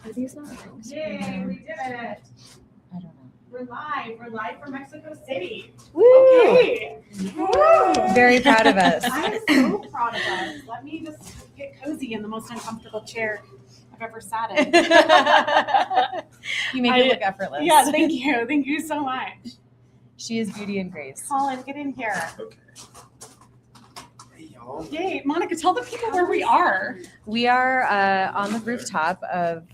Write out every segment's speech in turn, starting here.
Are these not? Yay, we did it. I don't know. We're live from Mexico City. Woo! Okay. Woo! Very proud of us. I'm so proud of us. Let me just get cozy in the most uncomfortable chair I've ever sat in. You make it look effortless. Yeah, thank you. Thank you so much. She is beauty and grace. Colin, get in here. Okay. Hey, y'all. Yay. Monica, tell the people where we are. We are on the rooftop of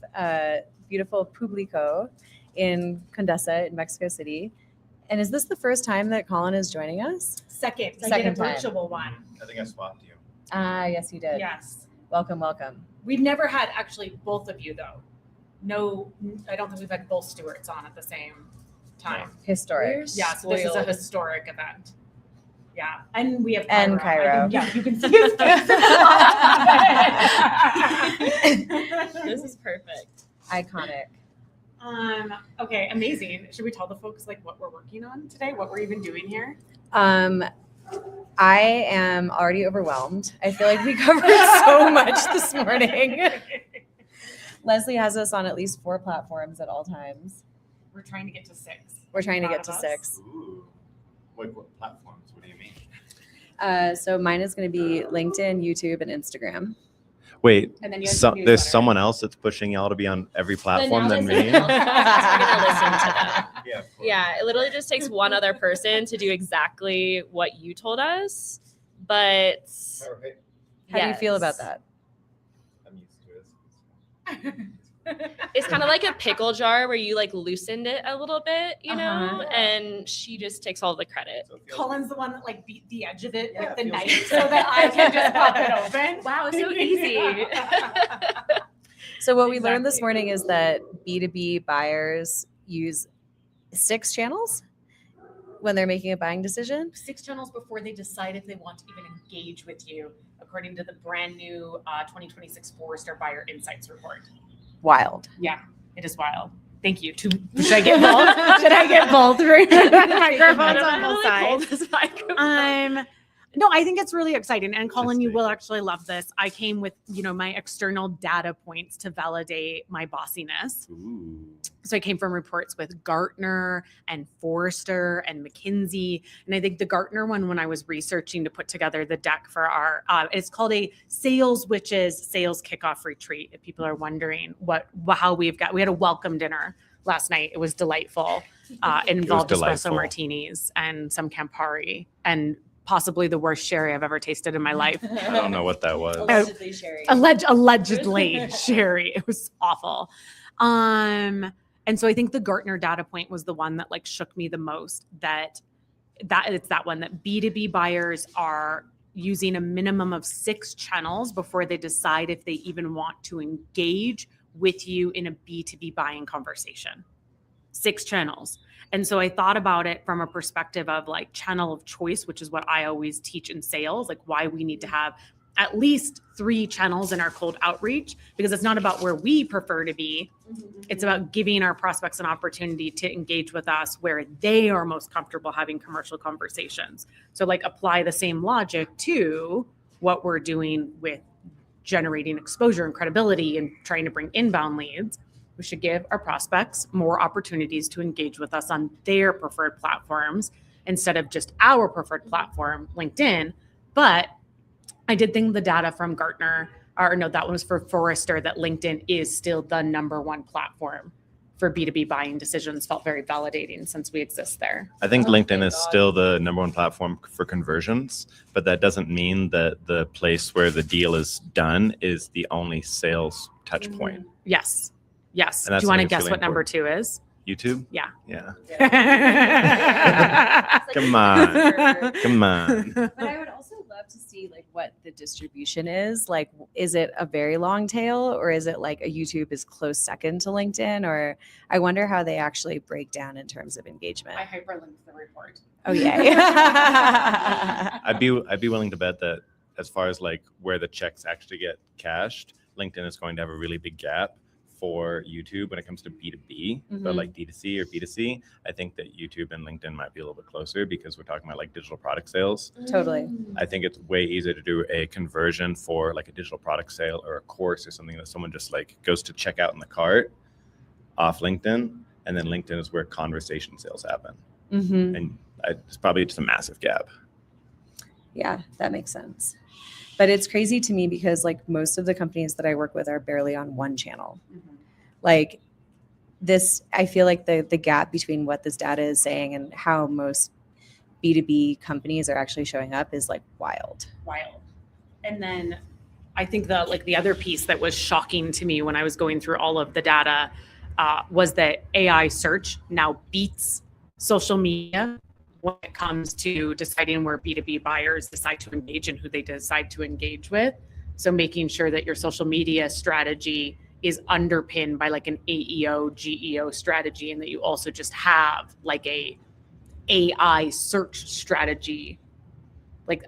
beautiful Publico in Condesa in Mexico City. And is this the first time that Colin is joining us? Second. I Second did a time. virtual one. I think I swapped you. Yes, you did. Yes. Welcome, welcome. We've never had actually both of you though. No, I don't think we've had both Stewarts on at the same time. Historic. Yeah, so this is a historic event. Yeah, and we have And Cairo. Yeah, you can see his face. This is perfect. Iconic. Okay, amazing. Should we tell the folks like what we're working on today? What we're even doing here? I am already overwhelmed. I feel like we covered so much this morning. Leslie has us on at least 4 platforms at all times. We're trying to get to 6. We're trying to Proud get to of us. 6. Ooh. What platforms? What do you mean? So mine is going to be LinkedIn, YouTube, and Instagram. Wait, And then you have so, the there's newsletter. someone else that's pushing y'all to be on every platform now than that me? we're gonna listen to them. Yeah. Of course. Yeah, it literally just takes one other person to do exactly what you told us. But All right. How do you feel about yes. that? I'm used to it. It's kind of like a pickle jar where you like loosened it a little bit, you know, Uh-huh. and she just takes all the credit. So it feels- Colin's the one that like beat the edge of it Yeah, with the it feels knife good. so that I can just pop it open. Wow, so easy. So what we learned this Exactly. morning is that B2B buyers use 6 channels when they're making a buying decision. 6 channels before they decide if they want to even engage with you, according to the brand new 2026 Forrester Buyer Insights report. Wild. Yeah, it is wild. Thank you. Should I get both? Should I get both? Microphones on both sides. No, I think it's really exciting. And Colin, you will actually love this. I came with, my external data points to validate my bossiness. Ooh. So I came from reports with Gartner and Forrester and McKinsey. And I think the Gartner one, when I was researching to put together the deck for our, it's called a Sales Witches Sales Kickoff Retreat. If people are wondering how we had a welcome dinner last night. It was delightful. It involved espresso delightful. martinis and some Campari and possibly the worst sherry I've ever tasted in my life. I don't know what that was. Allegedly, Sherry. Allegedly sherry. It was awful. And so I think the Gartner data point was the one that like shook me the most, that it's that one that B2B buyers are using a minimum of 6 channels before they decide if they even want to engage with you in a B2B buying conversation. 6 channels. And so I thought about it from a perspective of like channel of choice, which is what I always teach in sales, like why we need to have at least 3 channels in our cold outreach, because it's not about where we prefer to be. It's about giving our prospects an opportunity to engage with us where they are most comfortable having commercial conversations. So like apply the same logic to what we're doing with generating exposure and credibility and trying to bring inbound leads. We should give our prospects more opportunities to engage with us on their preferred platforms instead of just our preferred platform, LinkedIn. But I did think the data from Gartner, or no, that one was for Forrester, that LinkedIn is still the number 1 platform for B2B buying decisions felt very validating since we exist there. I think Oh, LinkedIn thank is God. still the number 1 platform for conversions, but that doesn't mean that the place where the deal is done is the only sales touch point. Yes. Yes. And Do that's you want to something that's guess really what number 2 is? YouTube? Yeah. Yeah. But Come on. Come on. I would also love to see like what the distribution is. Like, is it a very long tail, or is it like a YouTube is close second to LinkedIn? Or I wonder how they actually break down in terms of engagement. I hyperlinked the report. Oh yay. I'd be willing to bet that as far as like where the checks actually get cashed, LinkedIn is going to have a really big gap for YouTube when it comes to B2B, but like D2C or B2C, I think that YouTube and LinkedIn might be a little bit closer because we're talking about like digital product sales. Totally. I think it's way easier to do a conversion for like a digital product sale or a course or something that someone just like goes to check out in the cart off LinkedIn. And then LinkedIn is where conversation sales happen. And it's probably just a massive gap. Yeah, that makes sense. But it's crazy to me because like most of the companies that I work with are barely on one channel. Like this, I feel like the gap between what this data is saying and how most B2B companies are actually showing up is like wild. And then I think the other piece that was shocking to me when I was going through all of the data was that AI search now beats social media when it comes to deciding where B2B buyers decide to engage and who they decide to engage with. So making sure that your social media strategy is underpinned by like an AEO, GEO strategy, and that you also just have like a AI search strategy. Like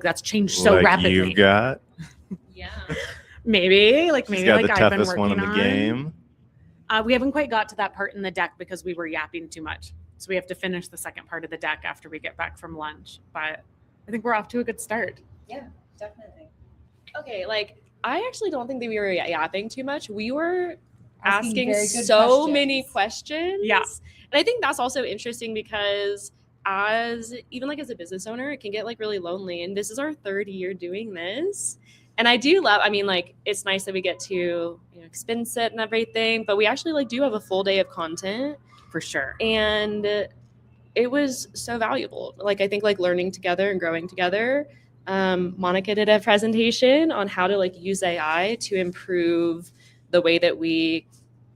that's changed so like rapidly. You've got Yeah. maybe got I've the been toughest working one in the on. game. We haven't quite got to that part in the deck because we were yapping too much. So we have to finish the second part of the deck after we get back from lunch. But I think we're off to a good start. Yeah, definitely. Okay, like I actually don't think that we were yapping too much. We were Asking asking very good so questions. many questions. Yeah. And I think that's also interesting because as even like as a business owner, it can get like really lonely. And this is our 3rd year doing this. And I do love, I mean, like it's nice that we get to, expense it and everything, but we actually like do have a full day of content. For sure. And it was so valuable. Like I think like learning together and growing together. Monica did a presentation on how to like use AI to improve the way that we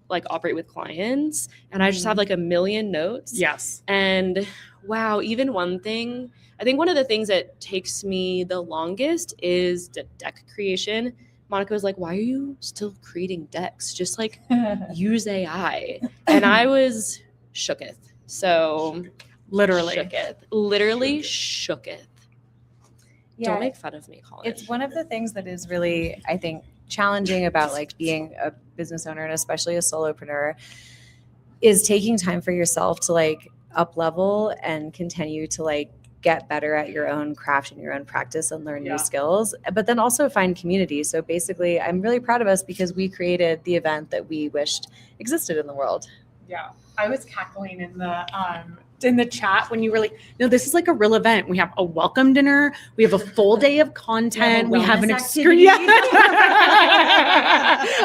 like operate with clients. And I just have like a million notes. Yes. And wow, even one thing, I think one of the things that takes me the longest is the deck creation. Monica was like, why are you still creating decks? Just like use AI. And I was shooketh. So Literally. Shooketh. Yeah, Don't make fun of me, Colin. it's one of the things that is really, I think, challenging about like being a business owner and especially a solopreneur is taking time for yourself to like up level and continue to like get better at your own craft and your own practice and learn new skills, but then also find community. So basically, I'm really proud of us because we created the event that we wished existed in the world. Yeah. I was cackling in the chat when you were like, no, this is like a real event. We have a welcome dinner. We have a full day of content. We have an experience.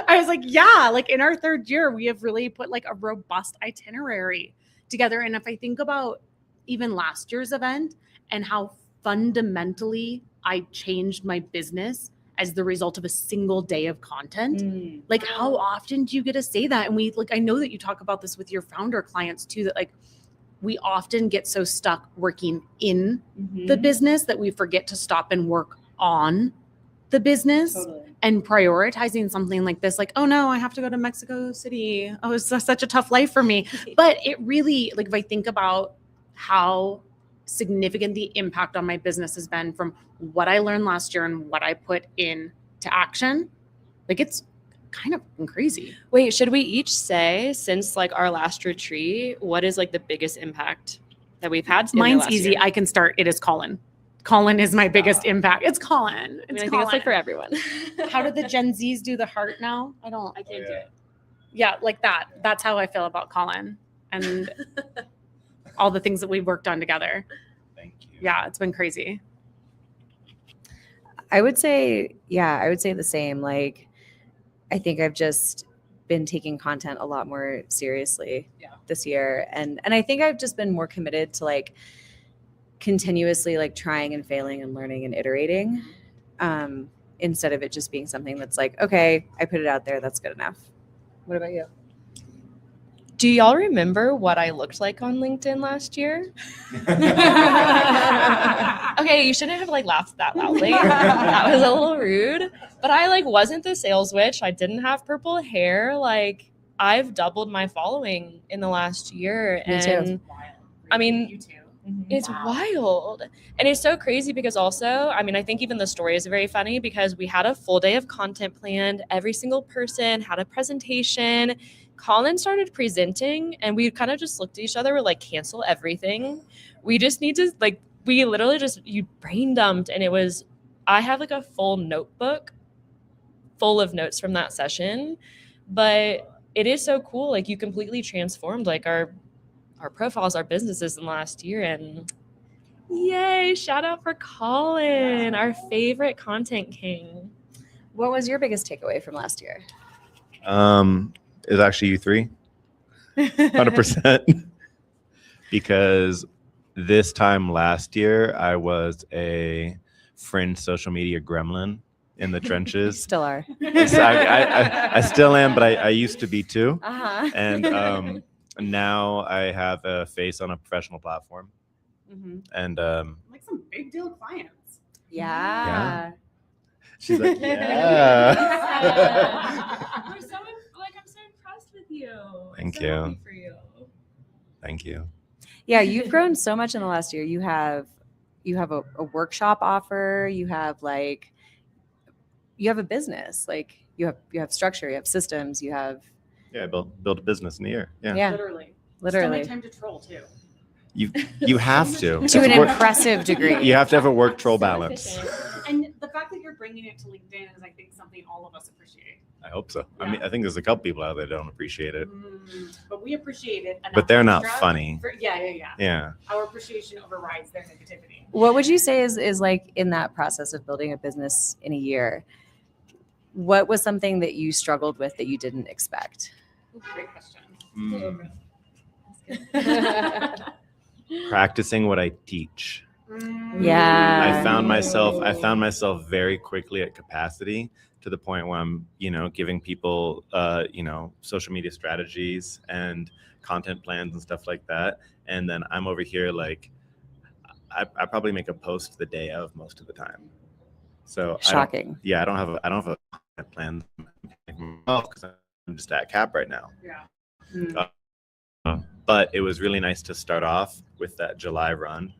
I was like, yeah, like in our 3rd year, we have really put like a robust itinerary together. And if I think about even last year's event and how fundamentally I changed my business as the result of a single day of content, like how often do you get to say that? And we like, I know that you talk about this with your founder clients too, that like we often get so stuck working in the business that we forget to stop and work on the business. And prioritizing something like this, like, oh no, I have to go to Mexico City. Oh, it's such a tough life for me. But it really, like if I think about how significant the impact on my business has been from what I learned last year and what I put into action, like it's kind of crazy. Wait, should we each say, since like our last retreat, what is like the biggest impact that we've had? Mine's easy. I can start. It is Colin. Colin is my biggest impact. It's Colin. I think it's like for everyone. How do the Gen Zs do the heart now? I can't do it. Yeah, like that. That's how I feel about Colin and all the things that we've worked on together. Thank you. Yeah, it's been crazy. I would say the same. Like, I think I've just been taking content a lot more seriously this year. And I think I've just been more committed to like continuously like trying and failing and learning and iterating instead of it just being something that's like, okay, I put it out there. That's good enough. What about you? Do y'all remember what I looked like on LinkedIn last year? Okay, you shouldn't have like laughed that loudly. That was a little rude. But I like wasn't the sales witch. I didn't have purple hair. Like I've doubled my following in the last year. Me too. I mean, It's wild. And it's so crazy because also, I mean, I think even the story is very funny because we had a full day of content planned. Every single person had a presentation. Colin started presenting and we kind of just looked at each other. We're like, cancel everything. We just need to, like, we literally just, you brain dumped. And it was, I have like a full notebook full of notes from that session. But it is so cool. Like, you completely transformed like our profiles, our businesses in the last year. And yay, shout out for Colin, our favorite content king. What was your biggest takeaway from last year? Is actually you three, 100%. Because this time last year, I was a fringe social media gremlin in the trenches. Still are. So I still am, but I used to be too. Uh-huh. And now I have a face on a professional platform. And Like some big deal clients. Yeah. she's like, yeah. I'm so impressed with you. Thank I'm so you. happy for you. Thank you. Yeah, you've grown so much in the last year. You have a workshop offer, you have a business. Like you have structure, you have systems, you have Yeah, I built a business in a year. Yeah. Literally. literally Still make time to troll too. You have to. to an It's work- impressive degree. You have to have a work troll So balance. efficient. And the fact that you're bringing it to LinkedIn is, I think, something all of us appreciate. I hope so. Yeah. I mean, I think there's a couple people out there that don't appreciate it, But we appreciate it. enough but they're not extra funny. Yeah. Yeah. Our appreciation overrides their negativity. What would you say is like in that process of building a business in a year? What was something that you struggled with that you didn't expect? Great question. Practicing what I teach. Yeah. I found myself very quickly at capacity to the point where I'm, giving people, social media strategies and content plans and stuff like that. And then I'm over here like, I probably make a post the day of most of the time. So Shocking. I don't have a content plan because I'm just at cap right now. Yeah. But it was really nice to start off with that July run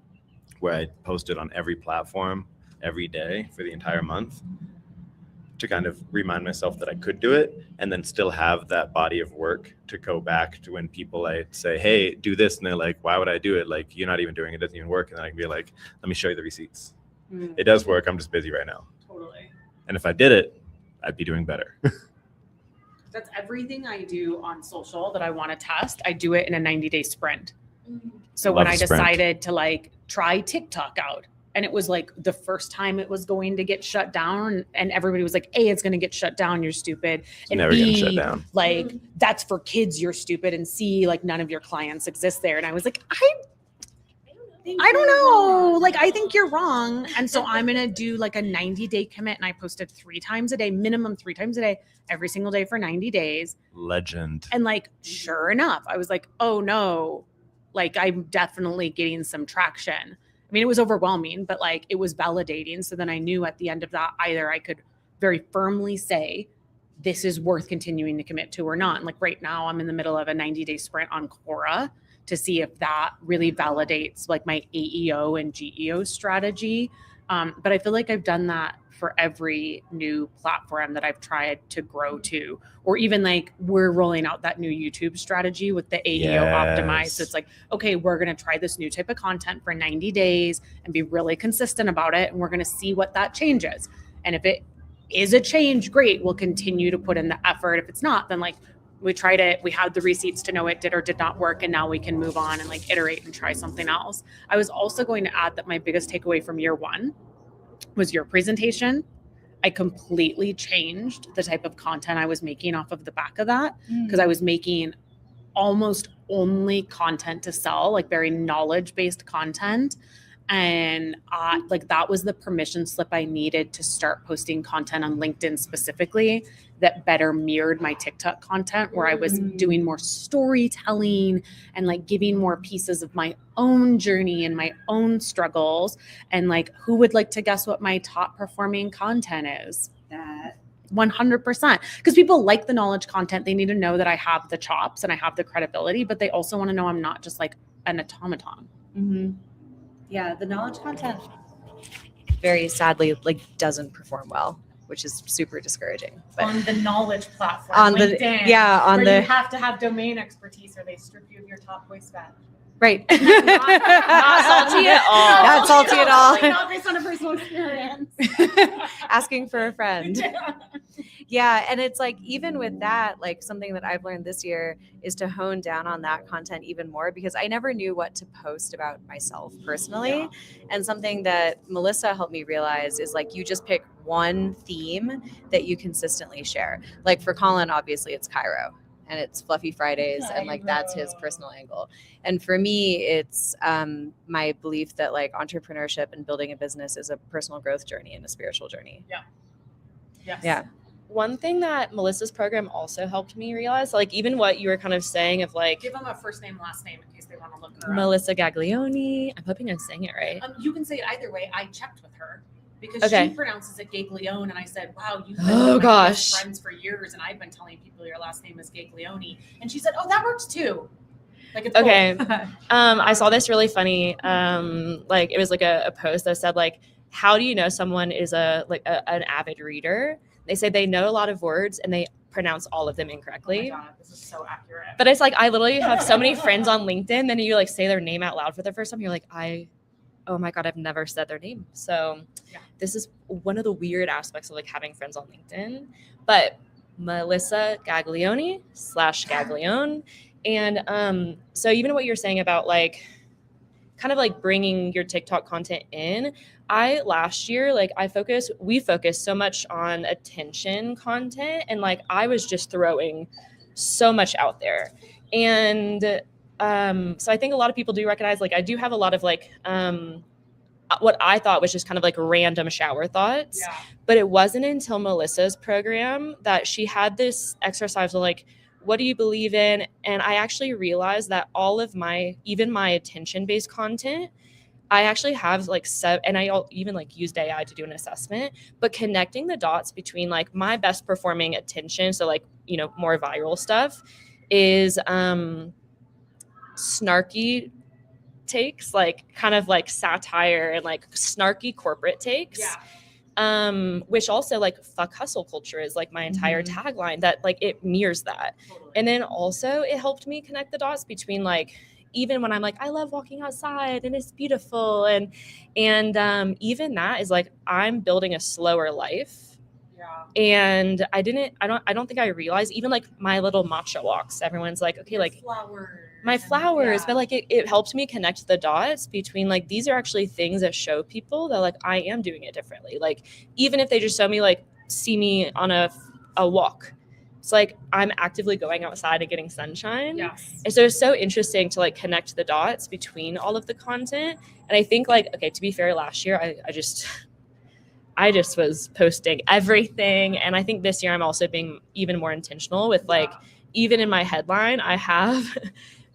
where I posted on every platform every day for the entire month to kind of remind myself that I could do it and then still have that body of work to go back to when people I say, hey, do this. And they're like, why would I do it? Like, you're not even doing it. It doesn't even work. And then I can be like, let me show you the receipts. It does work. I'm just busy right now. Totally. And if I did it, I'd be doing better. That's everything I do on social that I want to test. I do it in a 90-day sprint. So when Love I sprint. decided to try TikTok out, and it was like the first time it was going to get shut down, and everybody was like, A, it's going to get shut down, you're stupid. It's And never B, getting shut down. like, that's for kids, you're stupid. And C, like, none of your clients exist there. And I was like, I don't know. Like, I think you're wrong. And so I'm going to do like a 90-day commit. And I posted 3 times a day, minimum 3 times a day, every single day for 90 days. Legend. And like, sure enough, I was like, oh no, like I'm definitely getting some traction. I mean, it was overwhelming, but like it was validating. So then I knew at the end of that, either I could very firmly say, this is worth continuing to commit to or not. And like right now I'm in the middle of a 90-day sprint on Quora to see if that really validates like my AEO and GEO strategy. But I feel like I've done that for every new platform that I've tried to grow to, or even like we're rolling out that new YouTube strategy with the AEO optimized. So it's like, okay, we're going to try this new type of content for 90 days and be really consistent about it. And we're going to see what that changes. And if it is a change, great, we'll continue to put in the effort. If it's not, then like we tried it, we had the receipts to know it did or did not work, and now we can move on and like iterate and try something else. I was also going to add that my biggest takeaway from year one was your presentation. I completely changed the type of content I was making off of the back of that, because I was making almost only content to sell, like very knowledge-based content. And like that was the permission slip I needed to start posting content on LinkedIn specifically that better mirrored my TikTok content, where I was doing more storytelling and like giving more pieces of my own journey and my own struggles. And like, who would like to guess what my top performing content is? That 100%. Because people like the knowledge content. They need to know that I have the chops and I have the credibility, but they also want to know I'm not just like an automaton. Yeah, the knowledge content very sadly like doesn't perform well, which is super discouraging. But On the knowledge platform, on the LinkedIn, yeah, on where you the have to have domain expertise or they strip you of your top voice badge. right. Not salty at all. Not salty at all. Like, not based on a personal experience. Asking for a friend. Yeah, and it's like even with that, like something that I've learned this year is to hone down on that content even more because I never knew what to post about myself personally. Yeah. And something that Melissa helped me realize is like you just pick one theme that you consistently share. Like for Colin, obviously it's Cairo and it's Fluffy Fridays and like that's his personal angle. And for me, it's my belief that like entrepreneurship and building a business is a personal growth journey and a spiritual journey. Yes. Yeah. One thing that Melissa's program also helped me realize, like even what you were kind of saying of like Give them a first name, last name in case they want to look her up. Melissa Gaglioni. I'm hoping I'm saying it right. You can say it either way. I checked with her because Okay. she pronounces it Gaglione, and I said, "Wow, you've Oh, been one of my gosh. best friends for years, and I've been telling people your last name is Gaglione." And she said, "Oh, that works too." Like it's Okay. both. I saw this really funny, like it was like a post that said like, how do you know someone is an avid reader? They say they know a lot of words and they pronounce all of them Oh my incorrectly. God, this is so accurate. But it's like I literally have so many friends on LinkedIn. Then you like say their name out loud for the first time. You're like, oh my God, I've never said their name. So Yeah. this is one of the weird aspects of like having friends on LinkedIn. But Melissa Gaglioni /Gaglione. And so even what you're saying about like kind of like bringing your TikTok content in, last year, like we focused so much on attention content and like I was just throwing so much out there. And so I think a lot of people do recognize, like I do have a lot of like what I thought was just kind of like random shower thoughts. Yeah. But it wasn't until Melissa's program that she had this exercise of like, what do you believe in? And I actually realized that all of even my attention-based content, I actually have like and I even like used AI to do an assessment, but connecting the dots between like my best performing attention, so like, more viral stuff is snarky takes, like kind of like satire and like snarky corporate takes. Yeah. Which also like fuck hustle culture is like my entire tagline that like it mirrors that. Totally. And then also it helped me connect the dots between like, even when I'm like, I love walking outside and it's beautiful. And even that is like, I'm building a slower life. Yeah. And I don't think I realized even like my little matcha walks, everyone's like, okay, like my flowers, but like it helped me connect the dots between like, these are actually things that show people that like, I am doing it differently. Like, even if they just see me on a walk, it's like, I'm actively going outside and getting sunshine. Yes. And so it's so interesting to like connect the dots between all of the content. And I think like, okay, to be fair, last year, I just was posting everything. And I think this year I'm also being even more intentional with like, even in my headline, I have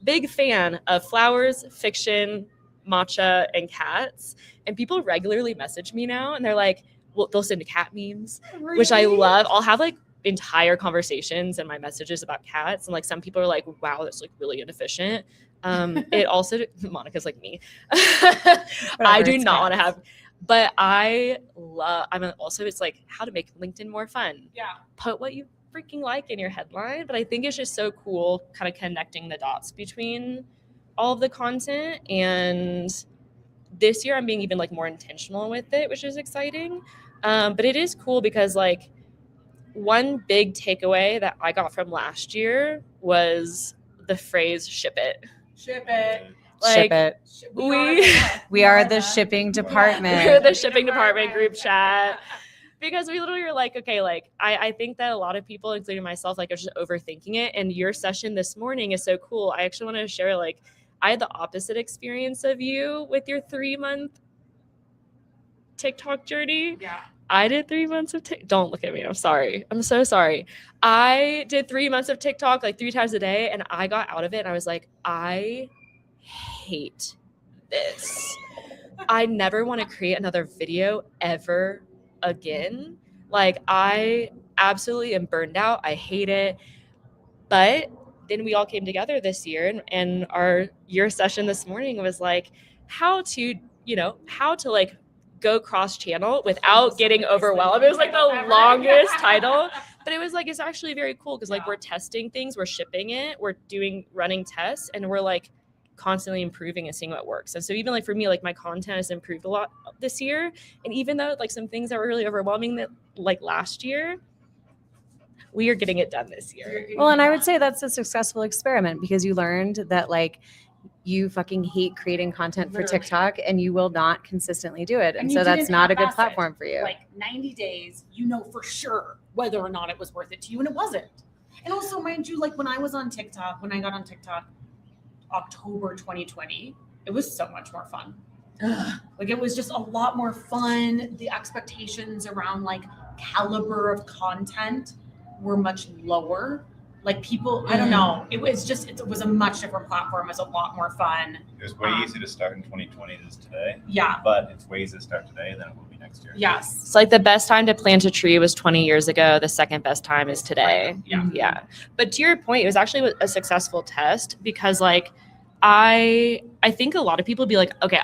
big fan of flowers, fiction, matcha, and cats. And people regularly message me now and they're like, well, they'll send cat memes, which I love. I'll have like entire conversations in my messages about cats. And like some people are like, wow, that's like really inefficient. It also, Monica's like me. I do not want to have, but I'm also, it's like how to make LinkedIn more fun. Yeah. Put what you freaking like in your headline. But I think it's just so cool kind of connecting the dots between all of the content. And this year I'm being even like more intentional with it, which is exciting. But it is cool because like one big takeaway that I got from last year was the phrase ship it. Ship it. Like, Ship it. We are the shipping department. We're the shipping department group chat. Because we literally were like, okay, like I think that a lot of people, including myself, like are just overthinking it. And your session this morning is so cool. I actually want to share, like, I had the opposite experience of you with your 3-month TikTok journey. Yeah. I did 3 months of TikTok. Don't look at me. I'm sorry. I'm so sorry. I did 3 months of TikTok like 3 times a day. And I got out of it and I was like, I hate this. I never want to create another video ever again. Like, I absolutely am burned out. I hate it. But then we all came together this year and our year session this morning was like how to you know, how to like go cross channel without getting overwhelmed. It was like the longest title, but it was like, it's actually very cool because like we're testing things, we're shipping it, we're running tests, and we're like constantly improving and seeing what works. And so even like for me, like my content has improved a lot this year. And even though like some things that were really overwhelming that like last year, we are getting it done this year. Well, and I would say that's a successful experiment because you learned that like you fucking hate creating content for Literally. TikTok and you will not consistently do it. And you so that's didn't not a good half-ass it. platform for you. Like 90 days, you know for sure whether or not it was worth it to you, and it wasn't. And also, mind you, like when I was on TikTok, when I got on TikTok, October 2020, it was so much more fun. Like it was just a lot more fun. The expectations around like caliber of content were much lower. Like people, I don't know. It was a much different platform. It was a lot more fun. It was way easier to start in 2020 than it is today, Yeah. but it's way easier to start today than it will be next year. Yes. It's like the best time to plant a tree was 20 years ago. The second best time is today. Yeah. Yeah. But to your point, it was actually a successful test because like I think a lot of people be like, okay,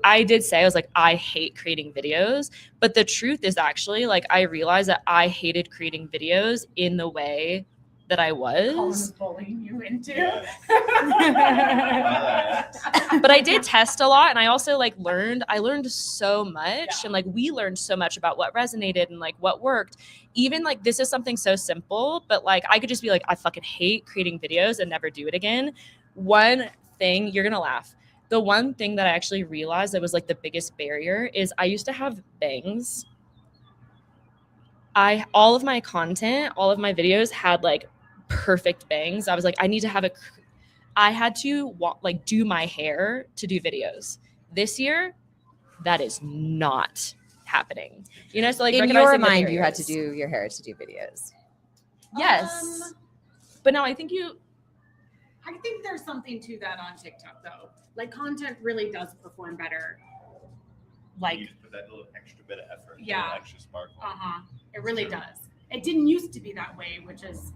I did say, I was like, I hate creating videos. But the truth is actually like, I realized that I hated creating videos in the way that I was. Bullying you into. But I did test a lot. And I also like I learned so much. And like, we learned so much about what resonated and like what worked. Even like, this is something so simple, but like, I could just be like, I fucking hate creating videos and never do it again. One thing, you're going to laugh. The one thing that I actually realized that was like the biggest barrier is I used to have bangs. All of my content, all of my videos had like perfect bangs. I was like, I had to like do my hair to do videos. This year, that is not happening. You know, so like in your recognizing the mind, you had to barriers. do your hair to do videos. Yes. But no, I think there's something to that on TikTok though. Like content really does perform better. Like You just put that little extra bit of effort, Yeah. little extra sparkle. it really does. It didn't used to be that way, which is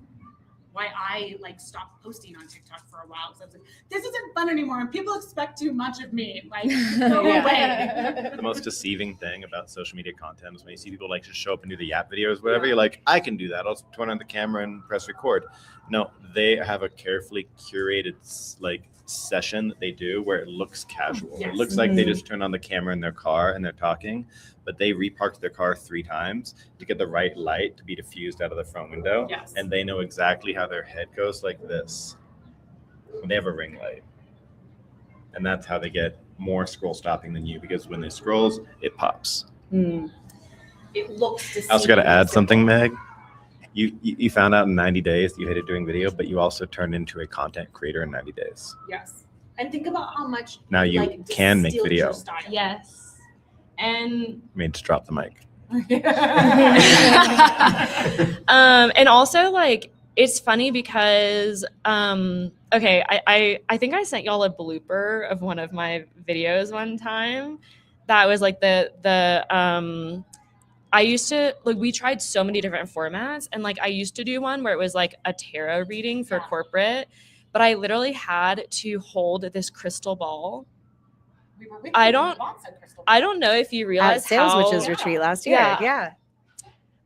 why I like stopped posting on TikTok for a while. Because I was like, this isn't fun anymore, and people expect too much of me. Like, go away. The most deceiving thing about social media content is when you see people like just show up and do the Yap videos, whatever. You're like, I can do that. I'll turn on the camera and press record. No, they have a carefully curated like session that they do where it looks casual. Yes. It looks like they just turned on the camera in their car and they're talking, but they reparked their car 3 times to get the right light to be diffused out of the front window. Yes. And they know exactly how their head goes like this. And they have a ring light. And that's how they get more scroll stopping than you, because when they scrolls, it pops. It looks. I also got to add something, Meg. You found out in 90 days that you hated doing video, but you also turned into a content creator in 90 days. Yes. And think about how much Now you like, can make distilled video. your style. yes. And I mean, just drop the mic. and also like it's funny because okay, I think I sent y'all a blooper of one of my videos one time that was like the I used to like, we tried so many different formats, and like I used to do one where it was like a tarot reading for corporate, but I literally had to hold this crystal ball. We were with I you don't- when Vaughn said Crystal. I don't know if you At realize Sales how Witches retreat last year. Yeah. Yeah.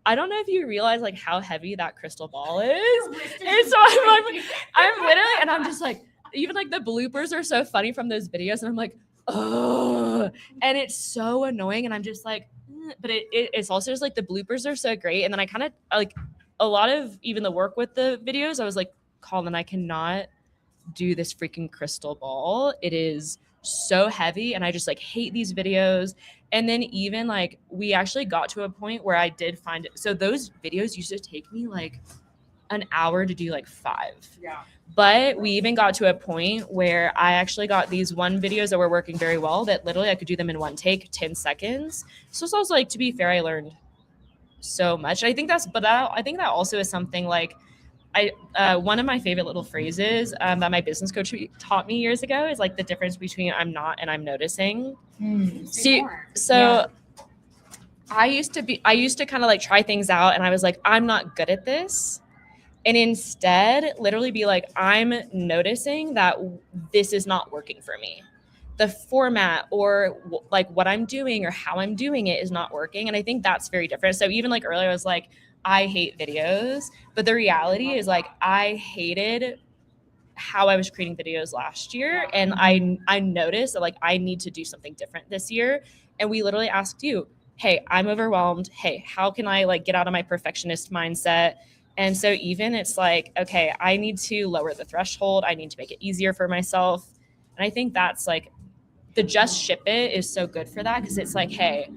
I don't know if you realize like how heavy that crystal ball is. Your wrist is And so I'm literally, and I'm just like, even like the bloopers are so funny from those videos, and I'm like, oh, and it's so annoying, and I'm just like, but it's also just like the bloopers are so great, and then I kind of like a lot of even the work with the videos, I was like, Colin, I cannot do this freaking crystal ball. It is so heavy, and I just like hate these videos. And then even like we actually got to a point where I did find it. So those videos used to take me like an hour to do like 5. Yeah. But we even got to a point where I actually got these one videos that were working very well that literally I could do them in one take, 10 seconds. So it's also like, to be fair, I learned so much. I think I think that also is something like one of my favorite little phrases that my business coach taught me years ago is like the difference between I'm not and I'm noticing. So I used to kind of like try things out, and I was like, I'm not good at this. And instead literally be like, I'm noticing that this is not working for me. the format or like what I'm doing or how I'm doing it is not working. And I think that's very different. So even like earlier I was like, I hate videos, but the reality is like I hated how I was creating videos last year. And I noticed that like I need to do something different this year. And we literally asked you, hey, I'm overwhelmed. Hey, how can I like get out of my perfectionist mindset? And so even it's like, okay, I need to lower the threshold. I need to make it easier for myself. And I think that's like the just ship it is so good for that. Cause it's like, hey,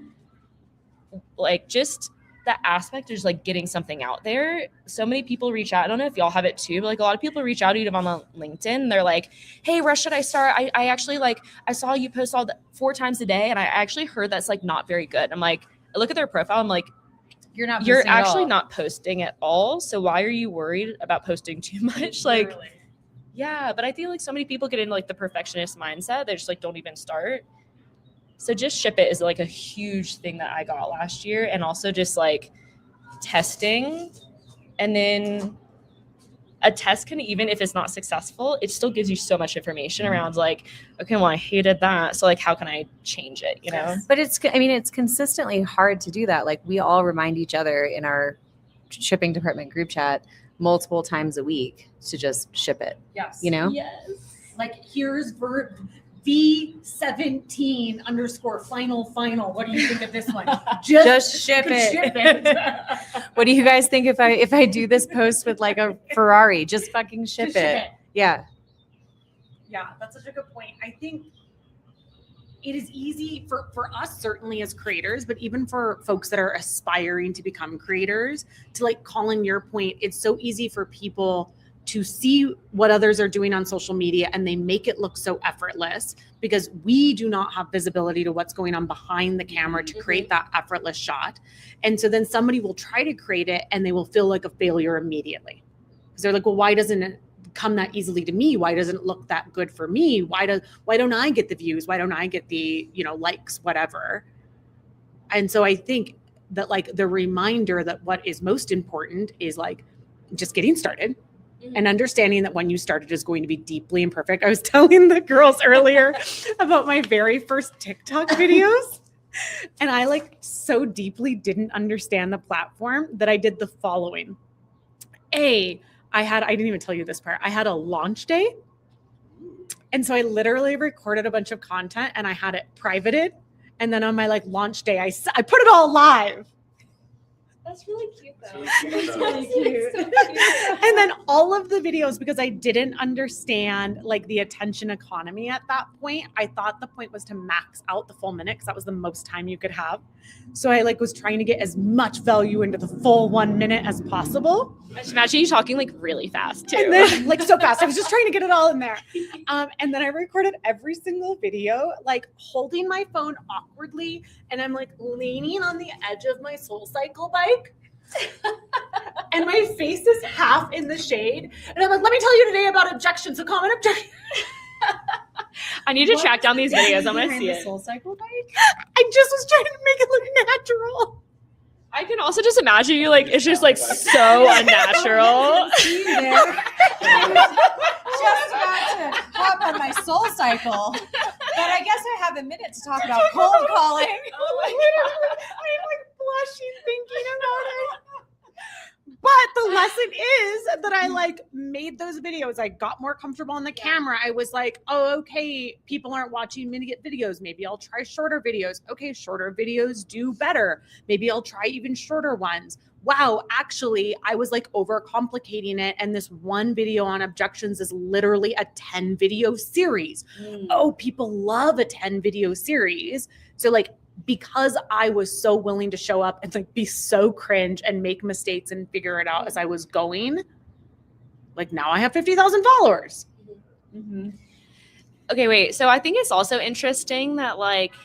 like just the aspect is like getting something out there. So many people reach out. I don't know if y'all have it too, but like a lot of people reach out to you on LinkedIn. They're like, hey, where should I start? I actually like, I saw you post 4 times a day. And I actually heard that's like not very good. I'm like, I look at their profile. I'm like, You're actually not posting at all. So why are you worried about posting too much? Like, Literally. yeah, but I feel like so many people get into like the perfectionist mindset. They just like don't even start. So just ship it is like a huge thing that I got last year. And also just like testing. And then a test can, even if it's not successful, it still gives you so much information around like, okay, well, I hated that. So like, how can I change it? You know? But it's consistently hard to do that. Like we all remind each other in our shipping department group chat multiple times a week to just ship it, Yes. you know? Yes. Like here's verb V17_final. What do you think of this one? Just ship it. What do you guys think if I do this post with like a Ferrari? Just fucking ship Just it. Yeah. Yeah, that's such a good point. I think it is easy for us, certainly as creators, but even for folks that are aspiring to become creators, to like Colin, your point, it's so easy for people to see what others are doing on social media and they make it look so effortless because we do not have visibility to what's going on behind the camera to create that effortless shot. And so then somebody will try to create it and they will feel like a failure immediately. Because they're like, well, why doesn't it come that easily to me? Why doesn't it look that good for me? Why don't I get the views? Why don't I get the, likes, whatever? And so I think that like the reminder that what is most important is like just getting started. And understanding that when you started is going to be deeply imperfect. I was telling the girls earlier about my very first TikTok videos. And I like so deeply didn't understand the platform that I did the following. I didn't even tell you this part. I had a launch day. And so I literally recorded a bunch of content and I had it privated. And then on my like launch day, I put it all live. That's really cute though. That's really cute. And then all of the videos, because I didn't understand like the attention economy at that point, I thought the point was to max out the full minute because that was the most time you could have. So I like was trying to get as much value into the full 1 minute as possible. I just imagine you talking like really fast too. And then like so fast. I was just trying to get it all in there. And then I recorded every single video, like holding my phone awkwardly. And I'm like leaning on the edge of my SoulCycle bike. And my face is half in the shade. And I'm like, let me tell you today about objections. So common objection. I need to track down these videos. I'm going to see it. SoulCycle bike? I just was trying to make it look natural. I can also just imagine you like, it's just like so unnatural. See you there. Just about to hop on my SoulCycle. But I guess I have a minute to talk about cold calling. I'm like blushing thinking about it. But the lesson is that I like made those videos. I got more comfortable on the camera. I was like, oh, okay, people aren't watching minute videos. Maybe I'll try shorter videos. Okay, shorter videos do better. Maybe I'll try even shorter ones. Wow, actually, I was like overcomplicating it. And this one video on objections is literally a 10 video series. Oh, people love a 10 video series. So like, because I was so willing to show up and like be so cringe and make mistakes and figure it out as I was going, like now I have 50,000 followers. Okay, wait. So I think it's also interesting that like,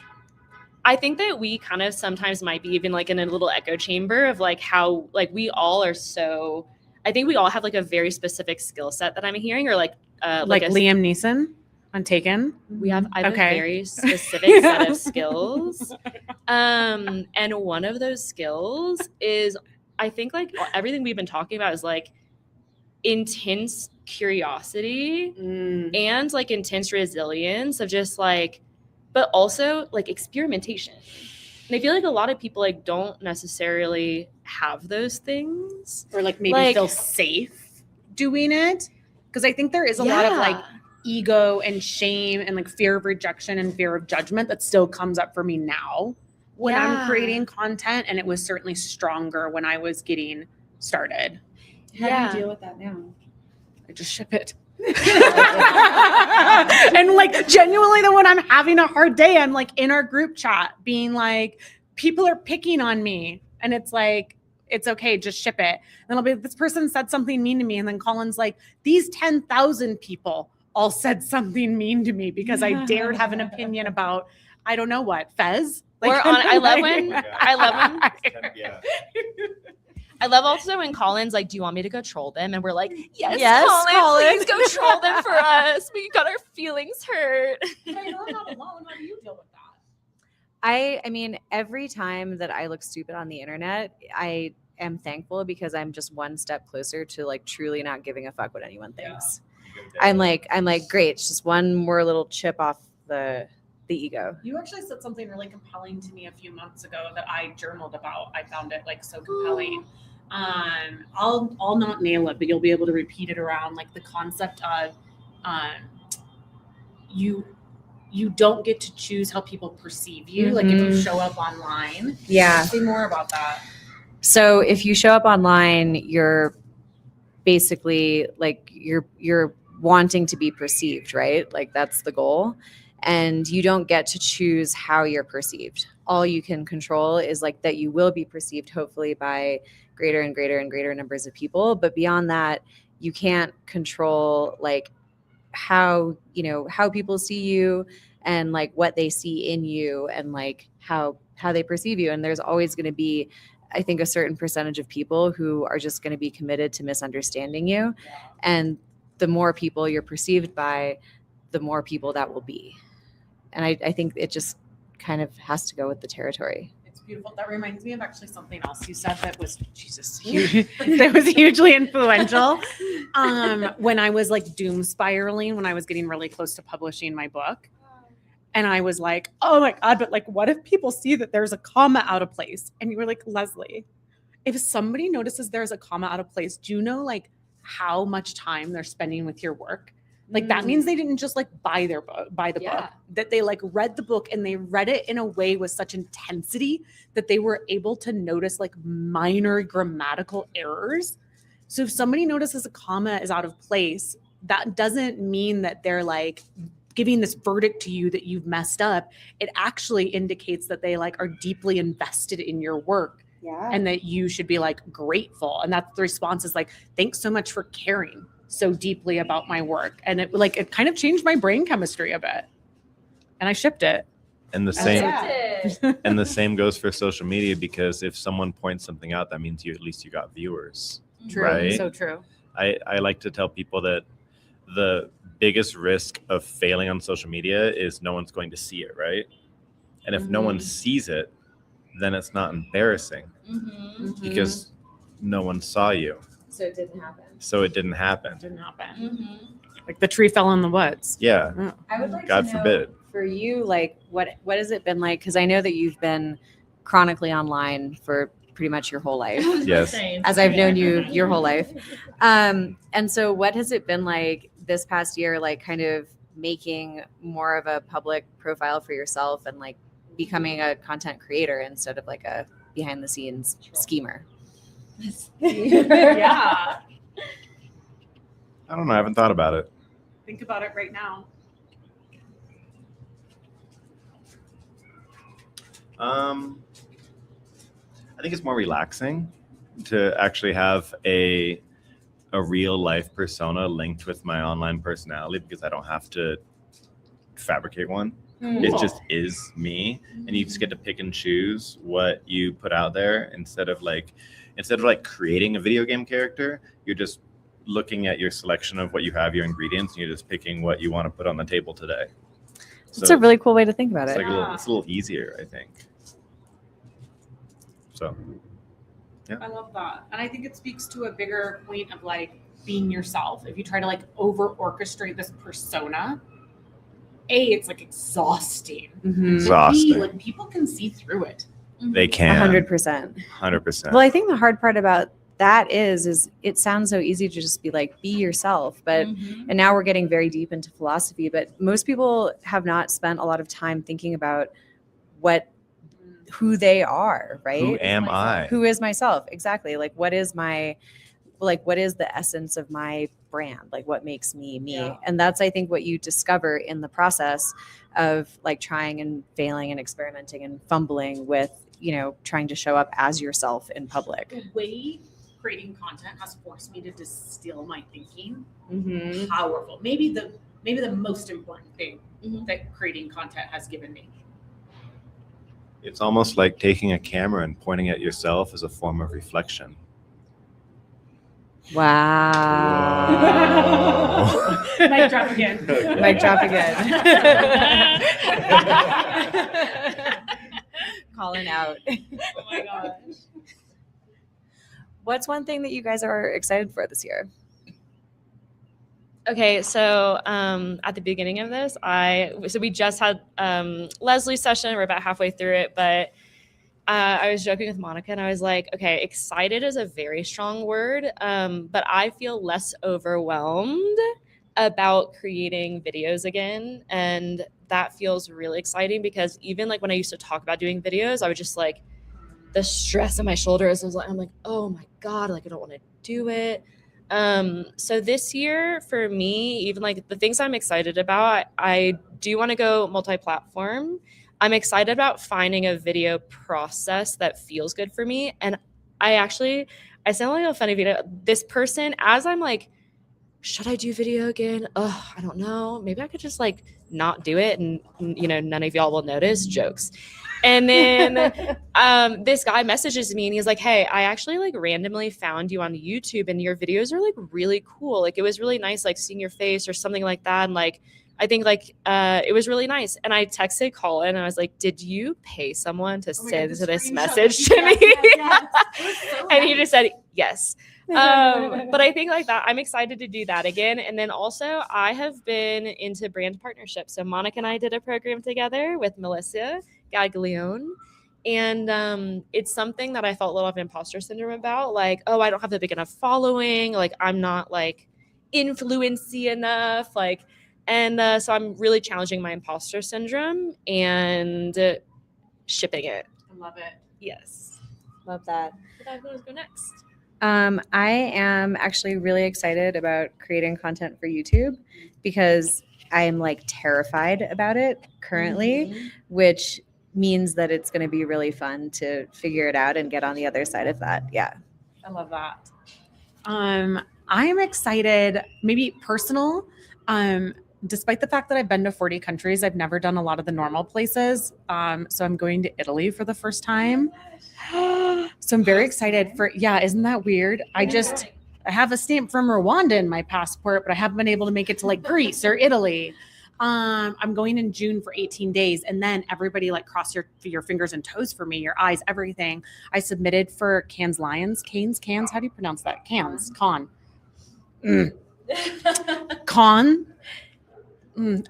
I think that we kind of sometimes might be even like in a little echo chamber of like how like we all are so, I think we all have like a very specific skill set that I'm hearing or like Liam Neeson on Taken. I have a very specific set of skills. And one of those skills is, I think like everything we've been talking about is like intense curiosity and like intense resilience of just like, but also like experimentation. And I feel like a lot of people like don't necessarily have those things. Or like maybe Like- feel safe doing it. Because I think there is a lot of like ego and shame and like fear of rejection and fear of judgment that still comes up for me now when I'm Yeah. creating content. And it was certainly stronger when I was getting started. How do you deal with that now? I just ship it. And like genuinely though, when I'm having a hard day, I'm like in our group chat being like, people are picking on me. And it's like, it's okay, just ship it. And I'll be, this person said something mean to me. And then Colin's like, these 10,000 people all said something mean to me because I dared have an opinion about, I don't know what, Fez? Or on, I love when Yeah. I love also when Colin's like, do you want me to go troll them? And we're like, yes, Yes, Colin, Colin. please go troll them for us. We got our feelings hurt. I know I'm not alone. How do you deal with that? I mean, every time that I look stupid on the internet, I am thankful because I'm just one step closer to like truly not giving a fuck what anyone thinks. I'm like, great. It's just one more little chip off the ego. You actually said something really compelling to me a few months ago that I journaled about. I found it like so compelling. I'll not nail it, but you'll be able to repeat it around like the concept of you don't get to choose how people perceive you. Like if you show up online. Yeah. Say more about that. So if you show up online, you're basically like you're wanting to be perceived, right? Like that's the goal. And you don't get to choose how you're perceived. All you can control is like that you will be perceived hopefully by greater and greater and greater numbers of people. But beyond that, you can't control like how people see you and like what they see in you and like how they perceive you. And there's always going to be, I think, a certain percentage of people who are just going to be committed to misunderstanding you. And the more people you're perceived by, the more people that will be. And I think it just kind of has to go with the territory. It's beautiful. That reminds me of actually something else you said that was huge, that was hugely influential. When I was like doom spiraling, when I was getting really close to publishing my book. And I was like, oh my God, but like, what if people see that there's a comma out of place? And you were like, Leslie, if somebody notices there's a comma out of place, do you know like how much time they're spending with your work? Like that means they didn't just like buy the book, that they like read the book and they read it in a way with such intensity that they were able to notice like minor grammatical errors. So if somebody notices a comma is out of place, that doesn't mean that they're like giving this verdict to you that you've messed up. It actually indicates that they like are deeply invested in your work. Yeah. And that you should be like grateful. And that's the response is like, thanks so much for caring so deeply about my work. And it kind of changed my brain chemistry a bit. And I shipped it. And the same goes for social media, because if someone points something out, that means at least you got viewers. True. Right? So true. I like to tell people that the biggest risk of failing on social media is no one's going to see it, right? And if no one sees it, then it's not embarrassing because no one saw you. So it didn't happen. It didn't happen. Like the tree fell in the woods. Yeah. Oh. I would like God to know forbid. for you, like what has it been like? Because I know that you've been chronically online for pretty much your whole life. Yes. As I've known you your whole life. And so what has it been like this past year, like kind of making more of a public profile for yourself and like becoming a content creator instead of like a behind the scenes schemer? Yeah. I don't know. I haven't thought about it. Think about it right now. I think it's more relaxing to actually have a real life persona linked with my online personality, because I don't have to fabricate one. It just is me, and you just get to pick and choose what you put out there instead of like creating a video game character. You're just looking at your selection of what you have, your ingredients, and you're just picking what you want to put on the table today. It's a really cool way to think about It's it. like it's a little easier, I think. So I love that. And I think it speaks to a bigger point of like being yourself. If you try to like over orchestrate this persona, it's like exhausting. Mhm. Exhausting. B, like people can see through it. They can. 100%. 100%. Well, I think the hard part about that is it sounds so easy to just be like, be yourself. But, Mhm. and now we're getting very deep into philosophy, but most people have not spent a lot of time thinking about who they are, right? Who am I? Who is myself? Exactly. Like, what is the essence of my brand? Like, what makes me me? Yeah. And that's, I think, what you discover in the process of like trying and failing and experimenting and fumbling with, trying to show up as yourself in public. The way creating content has forced me to distill my thinking. Mm-hmm. Powerful. Maybe the most important thing Mhm. that creating content has given me. It's almost like taking a camera and pointing at yourself as a form of reflection. Wow. Mic drop again. Mic drop again. Calling out. Oh my gosh. What's one thing that you guys are excited for this year? Okay, so at the beginning of this, we just had Leslie's session. We're about halfway through it, but I was joking with Monica, and I was like, okay, excited is a very strong word, but I feel less overwhelmed about creating videos again, and that feels really exciting because even like when I used to talk about doing videos, I would just like the stress on my shoulders. I'm like, oh my god, like I don't want to do it. So this year for me, even like the things I'm excited about, I do want to go multi-platform. I'm excited about finding a video process that feels good for me. And I sound like a funny video. This person, as I'm like, should I do video again? Oh, I don't know. Maybe I could just like not do it and none of y'all will notice. Jokes. And then this guy messages me and he's like, hey, I actually like randomly found you on YouTube and your videos are like really cool. Like it was really nice like seeing your face or something like that. And like I think like it was really nice. And I texted Colin and I was like, did you pay someone to send this message to me? And he just said yes. But I think like that I'm excited to do that again. And then also I have been into brand partnerships. So Monica and I did a program together with Melissa Gaglione. And it's something that I felt a little of imposter syndrome about. Like, oh, I don't have a big enough following. Like I'm not like influency enough. Like, and so I'm really challenging my imposter syndrome and shipping it. I love it. Yes. Love that. But I'm going to go next. I am actually really excited about creating content for YouTube because I'm like terrified about it currently, which means that it's going to be really fun to figure it out and get on the other side of that. Yeah. I love that. I'm excited, maybe personal. Despite the fact that I've been to 40 countries, I've never done a lot of the normal places. So I'm going to Italy for the first time. So I'm very excited isn't that weird? I have a stamp from Rwanda in my passport, but I haven't been able to make it to like Greece or Italy. I'm going in June for 18 days. And then everybody like cross your fingers and toes for me, your eyes, everything. I submitted for Cannes, how do you pronounce that? Cannes.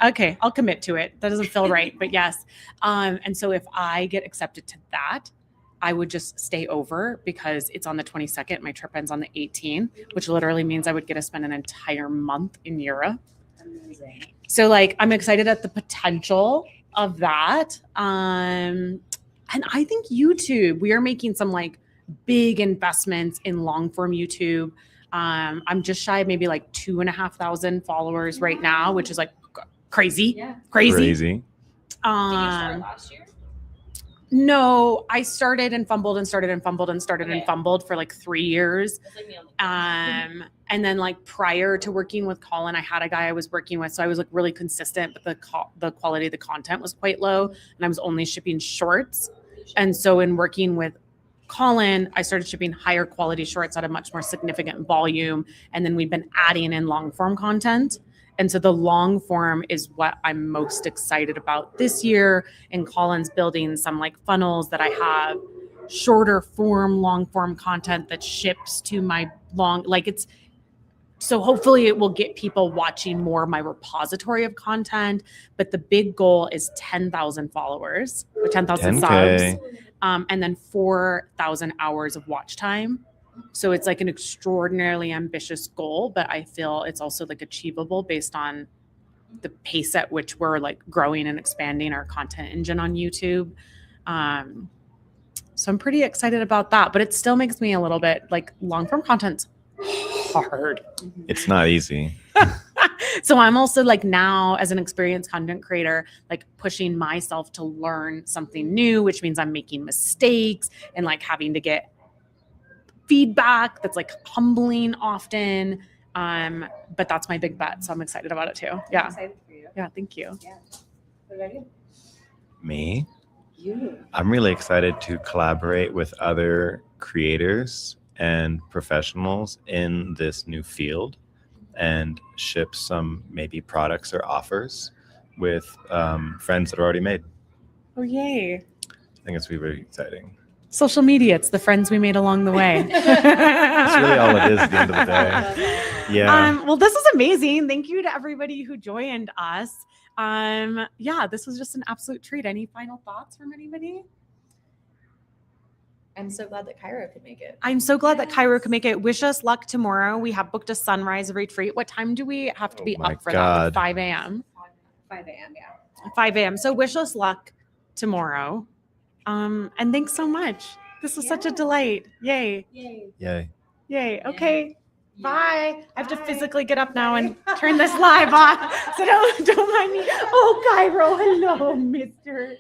Okay, I'll commit to it. That doesn't feel right, but yes. And so if I get accepted to that, I would just stay over because it's on the 22nd. My trip ends on the 18th, which literally means I would get to spend an entire month in Europe. Amazing. So like, I'm excited at the potential of that. And I think YouTube, we are making some like big investments in long form YouTube. I'm just shy of maybe like 2,500 followers right now, which is like crazy. Yeah. Crazy. Did you start last year? No, I started and fumbled and started and fumbled and started and fumbled for like 3 years. That's like me on the And then like prior to working with Colin, I had a guy I was working with. So I was like really consistent, but the quality of the content was quite low and I was only shipping shorts. And so in working with Colin, I started shipping higher quality shorts at a much more significant volume. And then we've been adding in long form content. And so the long form is what I'm most excited about this year. And Colin's building some like funnels that I have shorter form, long form content that ships to my long, like so hopefully it will get people watching more of my repository of content. But the big goal is 10,000 followers, or 10,000 subs, 10K. and then 4,000 hours of watch time. So it's like an extraordinarily ambitious goal, but I feel it's also like achievable based on the pace at which we're like growing and expanding our content engine on YouTube. So I'm pretty excited about that, but it still makes me a little bit like long form content's hard. It's not easy. So I'm also like now as an experienced content creator, like pushing myself to learn something new, which means I'm making mistakes and like having to get feedback that's like humbling often. But that's my big bet. So I'm excited about it too. I'm Yeah. excited for you. Yeah. Thank you. What about you? Me? You. I'm really excited to collaborate with other creators and professionals in this new field and ship some maybe products or offers with friends that are already made. Oh, yay. I think it's really exciting. Social media. It's the friends we made along the way. That's really all it is at the end of the day. Yeah. Well, this is amazing. Thank you to everybody who joined us. Yeah, this was just an absolute treat. Any final thoughts from anybody? I'm so glad that Cairo could make it. I'm so glad that Cairo could make it. Wish us luck tomorrow. We have booked a sunrise retreat. What time do we have to be Oh my up for God. that? 5 a.m. 5 a.m. Yeah. 5 a.m. So wish us luck tomorrow. And thanks so much. This was such a delight. Yay. Yay. Yay. Okay. Bye. I have to physically get up now and turn this live on. So don't mind me. Oh, Cairo. Hello, mister.